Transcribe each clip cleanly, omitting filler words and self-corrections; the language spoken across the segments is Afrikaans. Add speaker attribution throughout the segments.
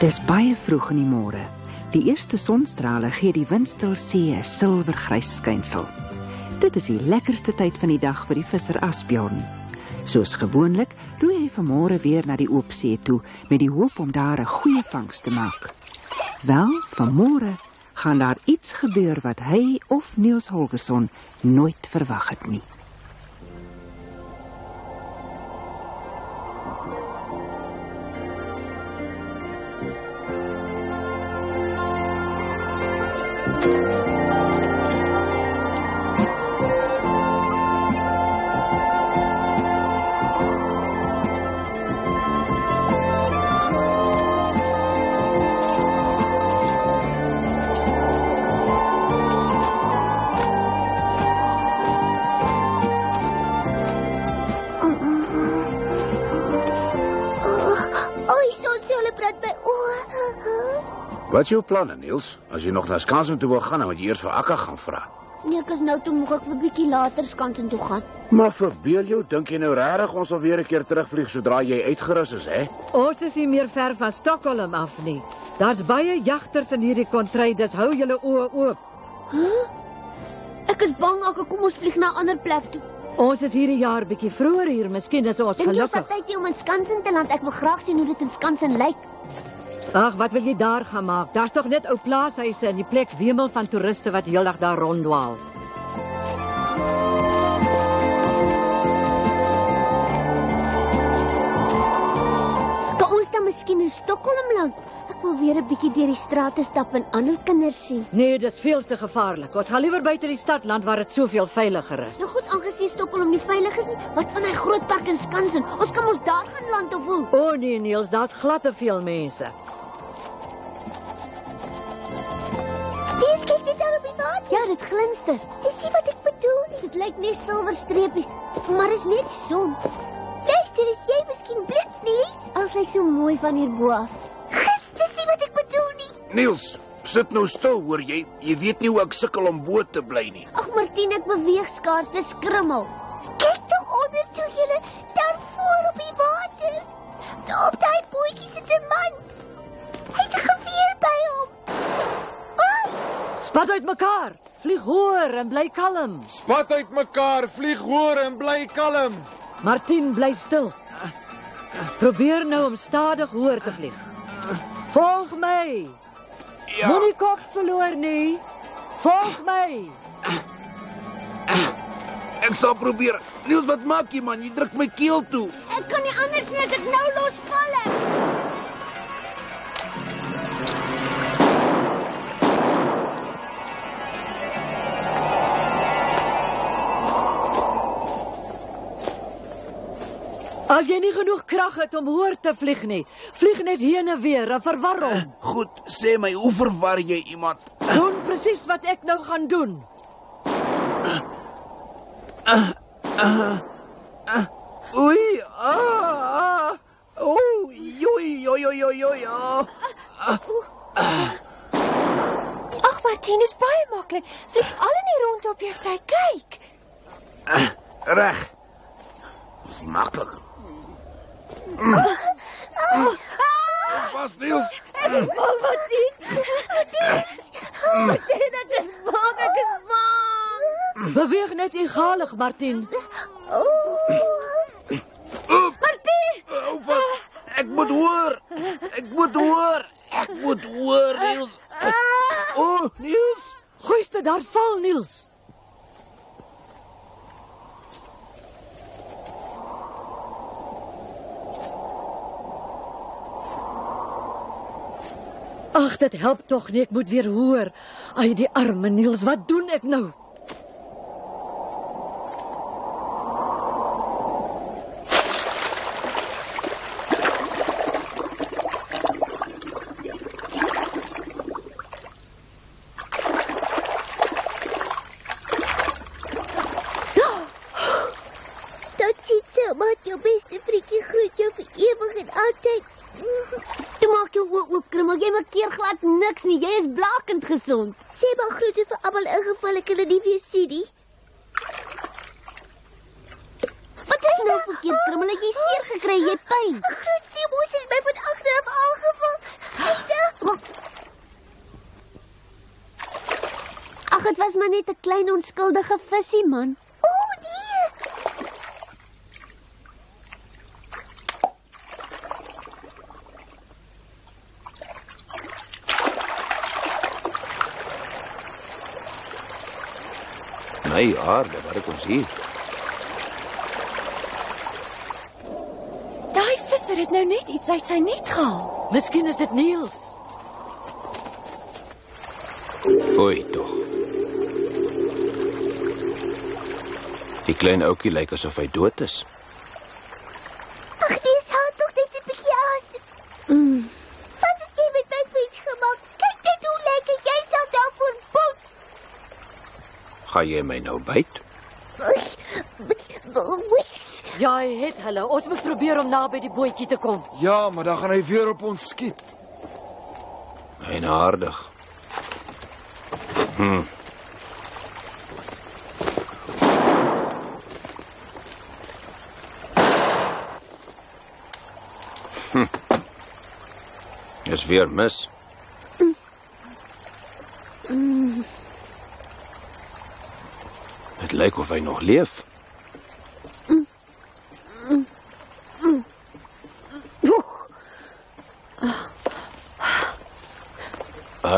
Speaker 1: Dis baie vroeg in die môre. Die eerste sonstrale gee die windstil see 'n silwergrys skynsel. Dit is die lekkerste tyd van die dag vir die visser Asbjørn. Soos gewoonlik roei hy vanmôre weer na die oop see toe met die hoop om daar 'n goeie vangs te maak. Wel, vanmôre gaan daar iets gebeur wat hy of Niels Holgersson nooit verwag het nie.
Speaker 2: Wat is jou planne, Niels? As jy nog na Skansen toe wil gaan, dan moet jy eers vir Akka gaan vra.
Speaker 3: Nee, ek is nou te moeg, ek wil 'n bietjie later Skansen toe gaan.
Speaker 2: Maar verbeel jou, dink jy nou regtig ons sal weer 'n keer terugvlieg sodra jy uitgerus is, hè?
Speaker 4: Ons is nie meer ver van Stockholm af nie. Daar's baie jagters in hierdie kontry, dus hou julle oë oop.
Speaker 3: Ek is bang, Akka, kom ons vlieg na 'n ander plek toe.
Speaker 4: Ons is hierdie jaar bietjie vroeër hier, miskien is ons
Speaker 3: Dink jy
Speaker 4: gelukkig.
Speaker 3: ons het tyd om in Skansen te land? Ek wil graag sien hoe dit in Skansen lyk.
Speaker 4: Ag, wat wil jy daar gaan maak? Daar's tog net ou plaashuise en die plek wemel van toeriste wat heeldag daar ronddwaal.
Speaker 3: Kan ons dan miskien in Stockholm land? Ek wil weer 'n bietjie deur die strate stap en ander kinders sien.
Speaker 4: Nee, dis veel te gevaarlik. Ons gaan liewer buite die stad land waar dit soveel veiliger is.
Speaker 3: Nou goed, aangesien Stockholm nie veilig is nie, wat van hy groot park in Skansen? Ons kan ons daar gaan land of hoe?
Speaker 4: O nee, Niels, daar's glad te veel mense.
Speaker 3: Dis kyk net daar op die water. Ja, dit glinster. Dis sien wat ek bedoel. Dit lyk net silwerstreepies, maar is net son. Luister, is jy miskien blind nie? Alles lyk so mooi van hierbo af. Dis nie wat ek bedoel nie.
Speaker 2: Niels, sit nou stil, hoor jy? Jy weet nie hoe ek sukkel om bo te bly nie.
Speaker 3: Ag, Martien, ek beweeg skaars, dis skrimmel. Kyk tog onder toe julle, daar voor op die water. Daar op daai bootjie sit 'n man. Hy het 'n geweer by hom.
Speaker 4: Spat uit mekaar. Vlieg hoër en bly kalm.
Speaker 5: Spat uit mekaar, vlieg hoër en bly kalm.
Speaker 4: Martien, bly stil. Probeer nou om stadig hoër te vlieg. Volg my.
Speaker 2: Ja.
Speaker 4: Moenie kop verloor nie. Volg my.
Speaker 2: Ek sal probeer. Niels, wat maak jy, man? Jy druk my keel toe.
Speaker 3: Ek kan nie anders nie as ek nou losval het.
Speaker 4: As jy nie genoeg krag het om hoër te vlieg nie, vlieg net heen en weer en verwar hom.
Speaker 2: Goed, sê my, hoe verwar jy iemand?
Speaker 4: Doen presies wat ek nou gaan doen.
Speaker 2: Oei, oei,
Speaker 3: Ag, Martien, is baie maklik. Vlieg al in die rond op jou sy, kyk.
Speaker 2: Reg. Dis nie maklik. Pas, Niels.
Speaker 3: Ek is bang, Martien. Martien, ek is bang.
Speaker 4: Beweeg net egalig, Martien.
Speaker 3: Martien!
Speaker 2: Ek moet hoor. Niels. Niels.
Speaker 4: Goeiste, daar val Niels. Ag, dit help tog nie, ek moet weer hoor. Ai, die arme Niels, wat doen ek nou?
Speaker 3: Dat ziet zo, maar jou beste vriendje groet jou vir ewig en altyd. Toe maak jou oop, Krummel. Jy maak keer glad niks nie. Jy is blakend gesond. Sê maar groete vir almal in geval ek hulle nie weer sien nie. Wat is nou verkeerd, Krummel? Het jy seer gekry? Jy pyn? 'n Groot seemoes het my van agteraf aangeval. Ag, dit was maar net 'n klein onskuldige visie, man. O, nee.
Speaker 2: My aarde, wat het ons hier?
Speaker 6: Daai visser het nou net iets uit sy net gehaal.
Speaker 4: Miskien is dit Niels.
Speaker 2: Foei toch. Die klein oukie lyk asof hy dood is.
Speaker 3: Ag, dis hou tog net 'n bietjie asem. Wat het jy met my vriend gemaak? Kyk net hoe lekker jy sal daarvoor boet.
Speaker 2: Ga jy my nou byt?
Speaker 3: Wis.
Speaker 4: Ja, hy het hulle. Ons moet probeer om naby die bootjie te kom.
Speaker 5: Ja, maar dan gaan hy weer op ons skiet.
Speaker 2: En aardig. Is weer mis. Het lyk of hy nog leef.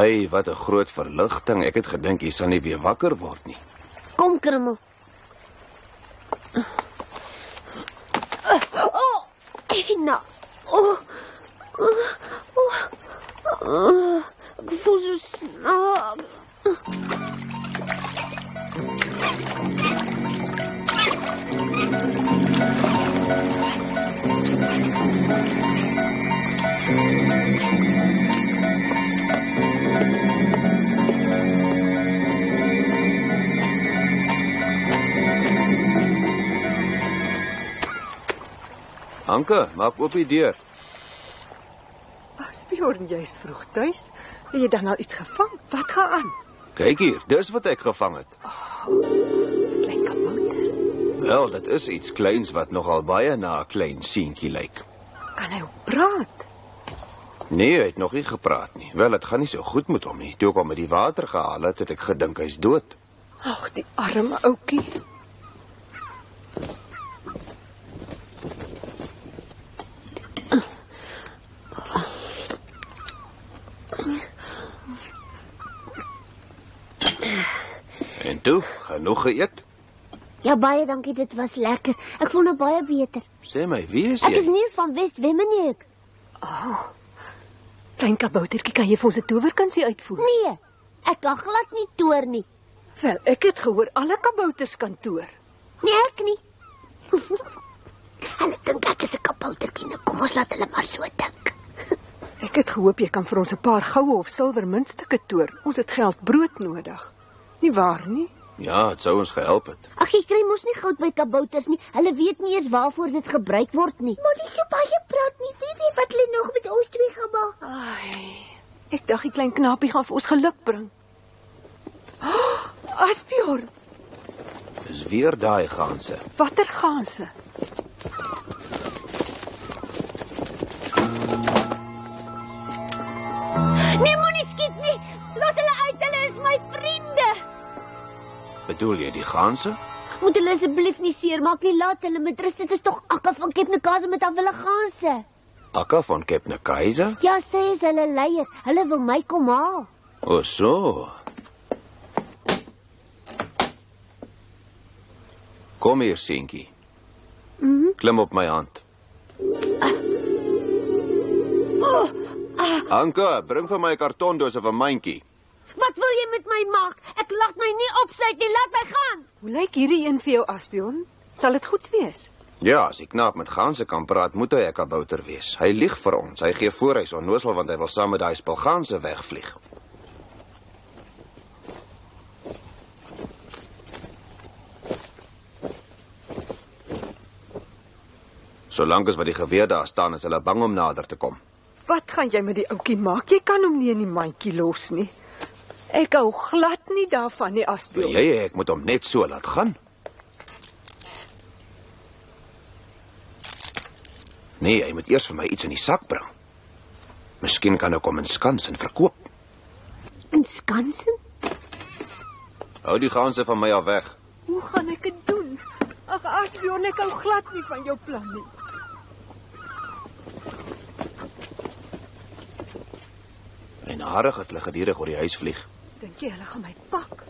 Speaker 2: Ai, wat 'n groot verligting. Ek het gedink hy sal nie weer wakker word nie.
Speaker 3: Kom, Krummel. Nou. Ek voel so snaak.
Speaker 2: Anke, maak oop die deur.
Speaker 7: Asbjorn, jy's vroeg tuis. Het jy dan al iets gevang? Wat gaan aan?
Speaker 2: Kyk hier, dis wat ek gevang het.
Speaker 7: Klein kabouter.
Speaker 2: Wel, dit is iets kleins wat nogal baie na 'n klein seentjie lyk.
Speaker 7: Kan hy ook praat?
Speaker 2: Nee, hy het nog nie gepraat nie. Wel, dit gaan nie so goed met hom nie. Toe ek hom uit die water gehaal het, het ek gedink hy's dood.
Speaker 7: Ag, die arme ouetjie.
Speaker 2: En toe, genoeg geëet?
Speaker 3: Ja, baie dankie, dit was lekker. Ek voel nou baie beter.
Speaker 2: Sê my, wie is
Speaker 3: Ek is
Speaker 2: jy?
Speaker 3: Niels van West-Wemmeneuk.
Speaker 7: Klein kaboutertjie, kan jy vir ons 'n towerkunsie uitvoer?
Speaker 3: Nee, ek kan glad nie toer nie.
Speaker 7: Wel, ek het gehoor alle kabouters kan toer.
Speaker 3: Nee, ek nie. Hulle dink ek is 'n kaboutertjie. Nou kom ons laat hulle maar so dink.
Speaker 7: Ek het gehoop jy kan vir ons 'n paar goue of silwer muntstukke toer. Ons het geld brood nodig. Nie waar nie?
Speaker 2: Ja, het sou ons gehelp het.
Speaker 3: Ag, jy kry mos nie goud by kabouters nie. Hulle weet nie eens waarvoor dit gebruik word nie. Maar dis so baie praat nie. Wie weet wat hulle nog met ons twee gaan maak?
Speaker 7: Ai, ek dink die klein knapie gaan vir ons geluk bring. Asbjorn,
Speaker 2: Dis weer daai ganse.
Speaker 7: watter ganse?
Speaker 3: Nee, moenie skiet nie. Los hulle uit. Hulle is my vriende.
Speaker 2: Bedoel jy die ganse?
Speaker 3: Moet hulle asseblief nie seermaak nie. Laat hulle met rus. Dit is tog Akka van Kepnekaise met haar wille ganse.
Speaker 2: Akka van Kepnekaise?
Speaker 3: Ja, sy is hulle leier. Hulle wil my kom haal.
Speaker 2: O, so. Kom hier, seentjie. Klim op my hand. Anka, bring vir my 'n kartondoos of 'n mandjie.
Speaker 3: Wat wil jy met my maak? Ek laat my nie opsluit nie, laat my gaan.
Speaker 7: Hoe lyk hierdie een vir jou, Asbjorn? Sal dit goed wees?
Speaker 2: Ja, as die knaap met ganse kan praat, moet hy 'n kabouter wees. Hy lieg vir ons. Hy gee voor hy's onnoosel want hy wil saam met daai spilganse wegvlieg. Solank as wat die geweer daar staan, is hulle bang om nader te kom.
Speaker 7: Wat gaan jy met die ouetjie maak? Jy kan hom nie in die mandjie los nie. Ek hou glad nie daarvan nie,
Speaker 2: Wil
Speaker 7: Asbjorn.
Speaker 2: jy ek moet hom net so laat gaan? Nee, hy moet eers vir my iets in die sak bring. Miskien kan ek hom in skans en verkoop.
Speaker 3: In Skansen?
Speaker 2: Hou die ganse van my af weg.
Speaker 7: Hoe gaan ek dit doen? Ag, Asbjorn, ek hou glad nie van jou plan nie.
Speaker 2: En harig het hulle gedurig oor die huis vlieg.
Speaker 7: Dink jy hulle gaan my pak?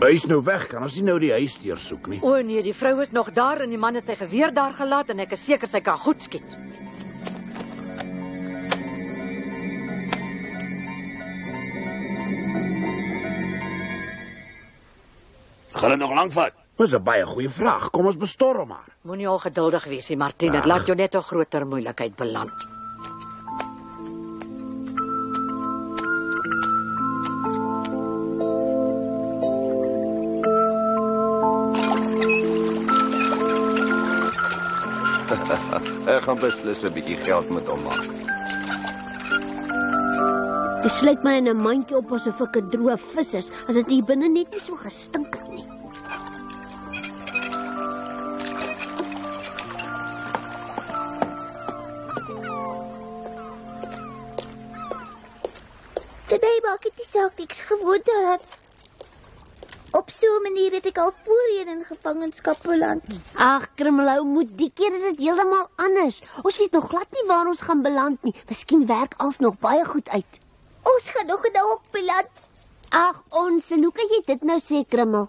Speaker 8: Hy is nou weg, kan ons nie nou die huis deursoek nie.
Speaker 4: O nee, die vrou is nog daar en die man het sy geweer daar gelaat en ek is seker sy kan goed skiet.
Speaker 8: Gaan dit nog lank vat? Dis 'n baie goeie vraag. Kom ons bestorm haar.
Speaker 4: Moenie ongeduldig wees nie, Martien. Dit laat jou net 'n groter moeilikheid beland.
Speaker 2: Ek gaan beslis 'n bietjie geld met hom maak.
Speaker 3: Ek sluit my in 'n mandjie op asof ek 'n droë vis is, as dit hier binne net nie so gestink het nie. Dit maak dit nie saak nie, ek's gewoond daaraan. Op so 'n manier het ek al voorheen in gevangenskap beland. Ag, Krimmelou, moet die keer is dit heeltemal anders. Ons weet nog glad nie waar ons gaan beland nie. Miskien werk alles nog baie goed uit. Ons gaan nog in 'n hok beland. Ag, ons, en hoe kan jy dit nou sê, Krimmel?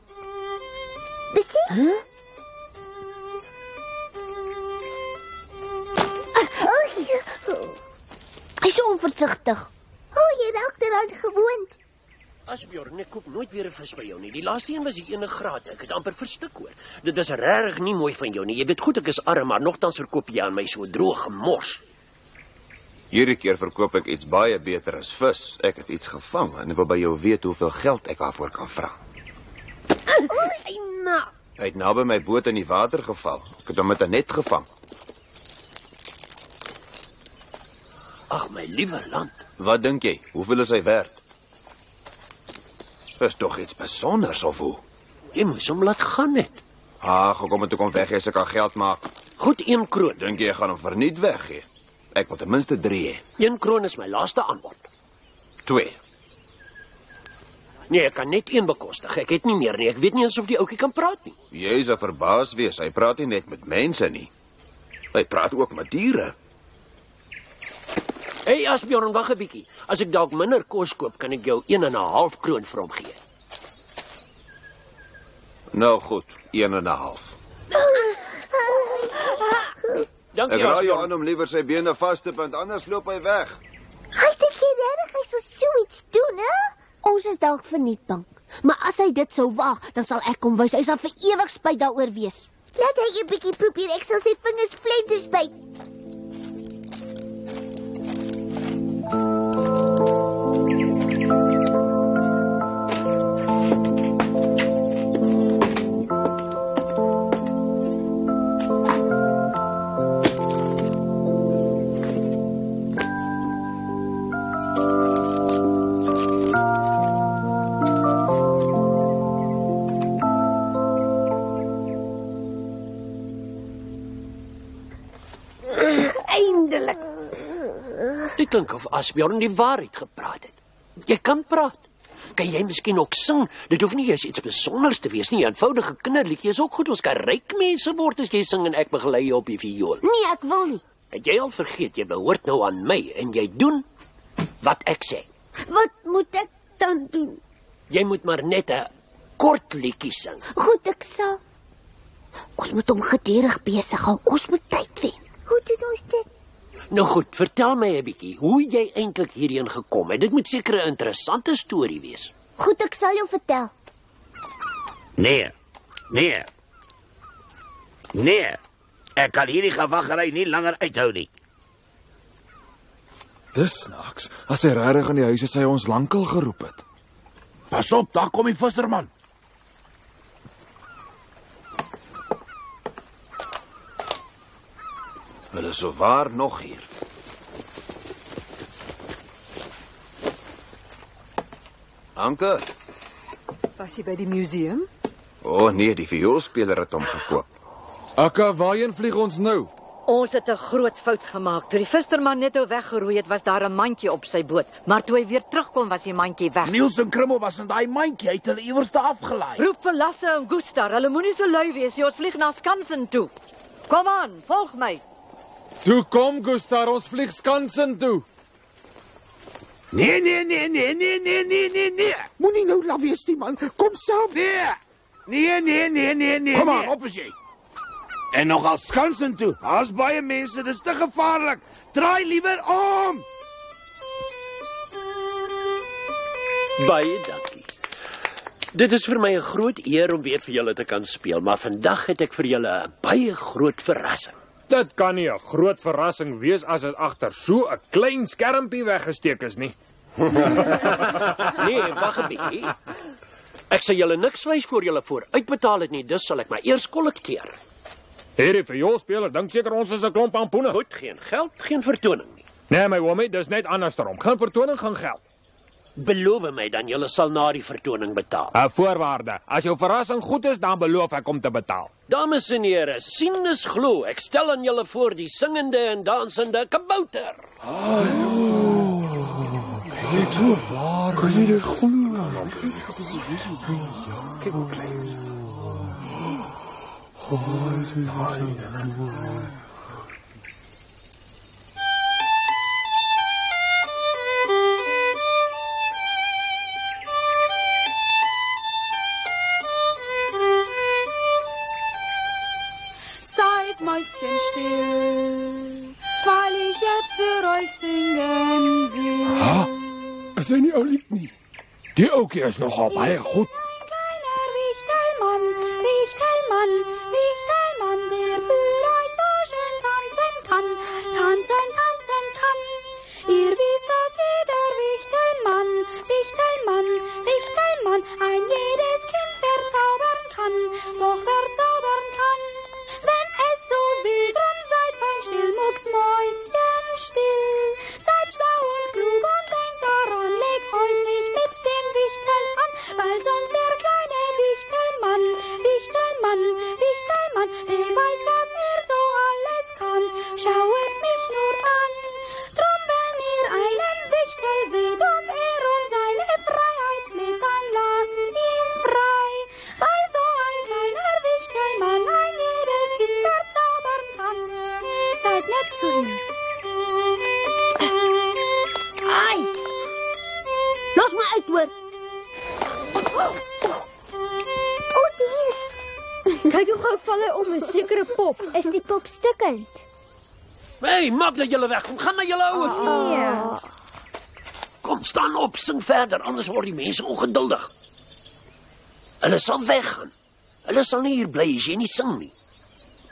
Speaker 3: Besef? Huh? Hy is so onversigtig. Jy raak daaraan gewoond.
Speaker 9: Asbjorn, ek koop nooit weer 'n vis by jou nie. Die laaste een was die ene graad. Ek het amper verstik hoor. Dit is regtig nie mooi van jou nie. Jy weet goed ek is arm, maar nogtans verkoop jy aan my so droog gemors.
Speaker 2: Hierdie keer verkoop ek iets baie beter as vis. Ek het iets gevang en ek wil by jou weet hoeveel geld ek daarvoor kan vra. Hy het naby my boot in die water geval. Ek het hom met 'n net gevang.
Speaker 9: Ag, my liewe land.
Speaker 2: Wat dink jy? Hoeveel is hy werd? Dis tog iets besonders of hoe?
Speaker 9: Jy moes hom laat gaan net.
Speaker 2: Ag, kom toe kom weg, as ek kan geld maak.
Speaker 9: Goed, 1 kroon.
Speaker 2: Dink jy gaan hom verniet weggee? Ek wil ten minste 3 hê.
Speaker 9: 1 kroon is my laaste aanbod.
Speaker 2: 2.
Speaker 9: Nee, ek kan net 1 bekostig. Ek het nie meer nie. Ek weet nie eens of die ouetjie kan praat nie.
Speaker 2: Jy sal verbaas wees. Hy praat nie net met mense nie. Hy praat ook met diere.
Speaker 9: Hey Asbjorn, wag 'n bietjie. As ek dalk minder kos koop, kan ek jou 1,5 kroon vir hom gee.
Speaker 2: Nou goed, 1,5.
Speaker 9: Dankie.
Speaker 2: Ek raai jou aan om liewer sy bene vas te bind, anders loop hy weg.
Speaker 3: Hy dink jy regtig hy sal so iets doen, hè? Ons is dalk verniet bang. Maar as hy dit sou waag, dan sal ek hom wys. Hy sal vir ewig spyt daaroor wees. Laat hy 'n bietjie probeer. Ek sal sy vingers flenters byt.
Speaker 9: Dit klink of Asbjorn die waarheid gepraat het. Jy kan praat. Kan jy miskien ook sing? Dit hoef nie eers iets besonders te wees nie. 'n Eenvoudige kinderliedjie is ook goed. Ons kan ryk mense word as jy sing en ek begelei jou op die viool.
Speaker 3: Nee, ek wil nie.
Speaker 9: Het jy al vergeet, jy behoort nou aan my en jy doen wat ek sê.
Speaker 3: Wat moet ek dan doen?
Speaker 9: Jy moet maar net 'n kort liedjie sing.
Speaker 3: Goed, ek sal. Ons moet hom gedurig besig hou. Ons moet tyd wen. Hoe doen ons dit?
Speaker 9: Nou goed, vertel my 'n bietjie hoe jy eintlik hierheen gekom het. Dit moet seker 'n interessante storie wees.
Speaker 3: Goed, ek sal jou vertel.
Speaker 8: Nee. Ek kan hierdie gewaggery nie langer uithou nie.
Speaker 5: Dis snaaks. As hy regtig in die huis is, hy ons lankal geroep het.
Speaker 8: Pas op, daar kom die visserman.
Speaker 2: Hulle is so waar nog hier. Anke?
Speaker 7: Was jy by die museum?
Speaker 2: Nee, die vioolspeler het hom gekoop.
Speaker 5: Akka, waarheen vlieg ons nou?
Speaker 4: Ons het 'n groot fout gemaak. Toe die visserman net ou weggeroei het, was daar 'n mandjie op sy boot. Maar toe hy weer terugkom, was die mandjie weg.
Speaker 8: Niels en Krummel was in daai mandjie, hy het hulle iewers te afgelaai.
Speaker 4: Roep vir Lasse en Gustar. Hulle moenie so lui wees nie. Ons vlieg na Skansen toe. Kom aan, volg my.
Speaker 5: Toe kom, Gustar, ons vlieg Skansen toe.
Speaker 8: Nee. Moenie nou laat wees nie, man. Kom saam. Nee. Kom aan, op is jy. En nogal Skansen toe. Daar's baie mense, dis te gevaarlik. Draai liewer om.
Speaker 9: Baie dankie. Dit is vir my 'n groot eer om weer vir julle te kan speel, maar vandag het ek vir julle 'n baie groot verrassing.
Speaker 10: Dit kan nie 'n groot verrassing wees as dit agter so 'n klein skermpie weggesteek is nie.
Speaker 9: Nee, wag 'n bietjie. Ek sal julle niks wys voor julle uitbetaal het nie, dus sal ek maar eers kollekteer.
Speaker 10: Hierdie vioolspeler dink seker ons is 'n klomp ampoene.
Speaker 9: Goed, geen geld, geen vertoning nie.
Speaker 10: Nee, my oomie, dis net andersom. Geen vertoning, geen geld.
Speaker 9: Beloof my dan, julle sal na die vertoning betaal.
Speaker 10: 'n Voorwaarde. As jou verrassing goed is, dan beloof ek om te betaal.
Speaker 9: Dames en here, sien is glo. Ek stel aan julle voor die singende en dansende kabouter.
Speaker 5: Dit so waar. Kan jy dit glo? Kyk hoe klein.
Speaker 6: Seid Mäuschen still, weil ich jetzt für euch singen will.
Speaker 5: Ha? Is hy nie ou lied nie? Die ouetjie is nogal baie goed.
Speaker 6: Ein kleiner Wichtelmann, der für euch so schön tanzen kann. Ihr wisst, dass jeder Wichtelmann ein jedes Kind verzaubern kann, wenn es so will, drum seid fein still, Mucksmäuschen still. Seid schlau und klug und denkt daran, legt euch nicht mit dem Wichtel an, weil sonst der kleine Wichtelmann, der weiß, was so alles kann. Schauet mich nur an, drum wenn ihr einen Wichtel seht und um seine Freiheit fleht, dann lasst ihn frei, weil so ein kleiner Wichtelmann ein jedes Kind verzaubern kann. Seid nett zu ihm.
Speaker 3: Ai! Los maar uit, hoor.
Speaker 11: Kyk hoe gou val hy om 'n sekere pop.
Speaker 3: Is die pop stukkend?
Speaker 9: Hey, maak dat julle wegkom. Gaan na julle ouers. Kom, staan op, sing verder, anders word die mense ongeduldig. Hulle sal weggaan. Hulle sal nie hier bly as jy nie sing nie.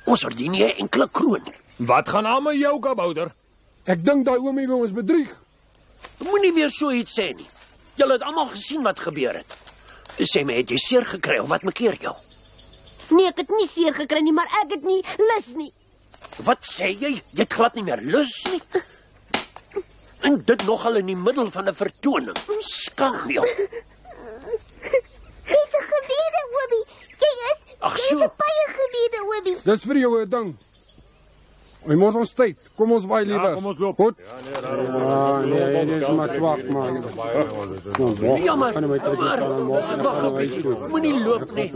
Speaker 9: Ons verdien nie 'n enkele kroon nie.
Speaker 10: Wat gaan aan met jou, kabouter?
Speaker 5: Ek dink daai oomie wil ons bedrieg.
Speaker 9: Moenie weer so iets sê nie. Julle het almal gesien wat gebeur het. Sê my, het jy seer gekry of wat mekeer jou?
Speaker 3: Nee, ek het nie seer gekry nie, maar ek het nie lus nie.
Speaker 9: Wat sê jy? Jy het glad nie meer lus nie. En dit nogal in die middel van 'n vertoning. Skaam jou.
Speaker 3: Dis 'n geweerde oomie. Jy is
Speaker 9: Ag so.
Speaker 3: Jy's 'n baie geweerde oomie.
Speaker 5: Dis vir jou 'n ding. Hy mos ons tyd. Kom ons waai liewer.
Speaker 10: Ja, kom ons loop.
Speaker 5: Goed. Ja, nee, dit is maar kwak, maar.
Speaker 9: Jammer. Wag 'n bietjie. Moenie loop nie.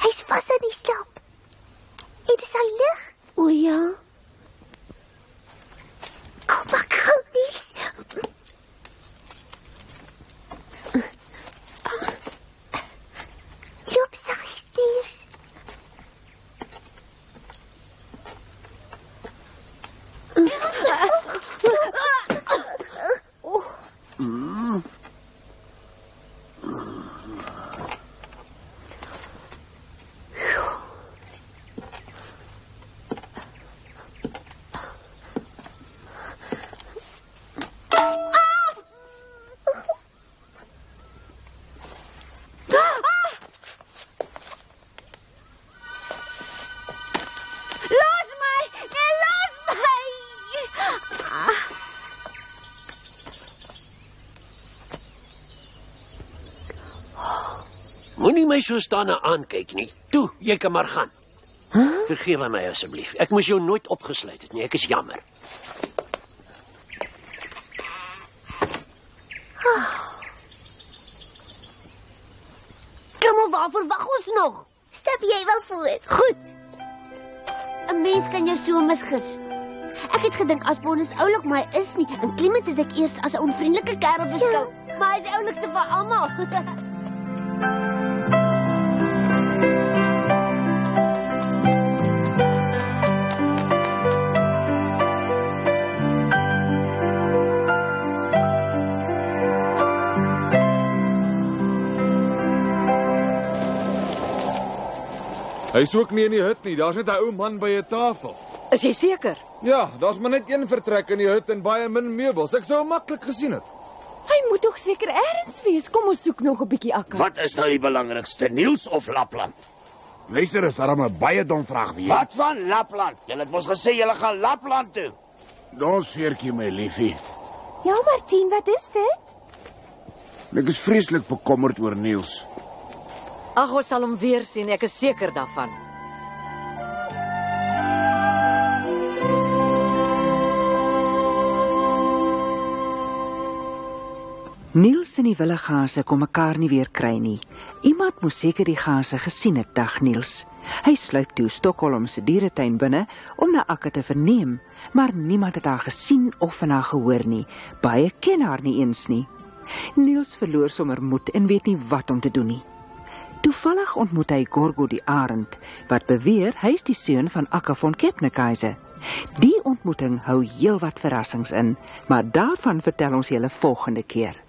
Speaker 3: Hy's vas in die slaap. Het is al lig. O ja. Kom maar gou, Niels. Loop saggies, Niels.
Speaker 9: Moenie my so staan en aankyk nie. Toe, jy kan maar gaan. Vergewe my asseblief. Ek moes jou nooit opgesluit het nie. Ek is jammer.
Speaker 3: Krummel, waarvoor wag ons nog? Stap jy wel voort? Goed. 'n Mens kan jou so misgis. Ek het gedink Asbjorn is oulik, maar hy is nie. En Clement het ek eers as 'n onvriendelike kerel beskou. Ja, maar hy is die oulikste van almal.
Speaker 10: Hy is ook nie in die hut nie. Daar's net 'n ou man by 'n tafel.
Speaker 4: Is jy seker?
Speaker 10: Ja, daar's maar net een vertrek in die hut en baie min meubels. Ek sou hom maklik gesien het.
Speaker 11: Hy moet tog seker ergens wees. Kom ons soek nog 'n bietjie akker.
Speaker 8: Wat is nou die belangrikste, Niels of Lapland?
Speaker 5: Luister, is daarom 'n baie dom vraag wie.
Speaker 8: Wat van Lapland? Julle het mos gesê julle gaan Lapland toe.
Speaker 5: Ons veertjie, my liefie.
Speaker 11: Ja, Martien, wat is dit?
Speaker 5: Ek is vreeslik bekommerd oor Niels.
Speaker 4: Ag, ons sal hom weer sien, ek is seker daarvan.
Speaker 1: Niels en die wilde gase kon mekaar nie weer kry nie. Iemand moes seker die gase gesien het, dag Niels. Hy sluip toe Stockholm se dieretuin binne om na Akka te verneem, maar niemand het haar gesien of van haar gehoor nie. Baie ken haar nie eens nie. Niels verloor sommer moed en weet nie wat om te doen nie. Toevallig ontmoet hy Gorgo die arend, wat beweer hy is die seun van Akka von Kebnekaise. Die ontmoeting hou heelwat verrassings in, maar daarvan vertel ons julle volgende keer.